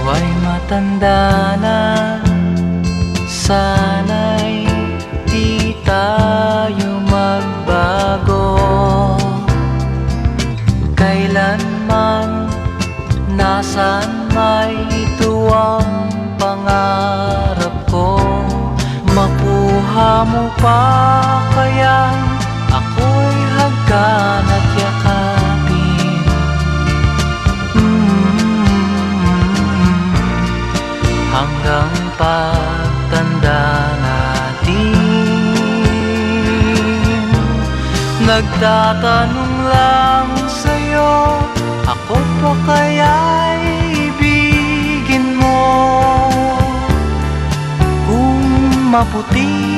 ay matanda na, sana'y di tayo magbago. Kailanman, nasaan may ito ang pangarap ko. Makuha mo pa kaya ako'y hagkan at yakapin. Hanggang pagtanda natin. Nagtatanong lang sa'yo, ako pa kaya'y ibigin mo? Kung maputi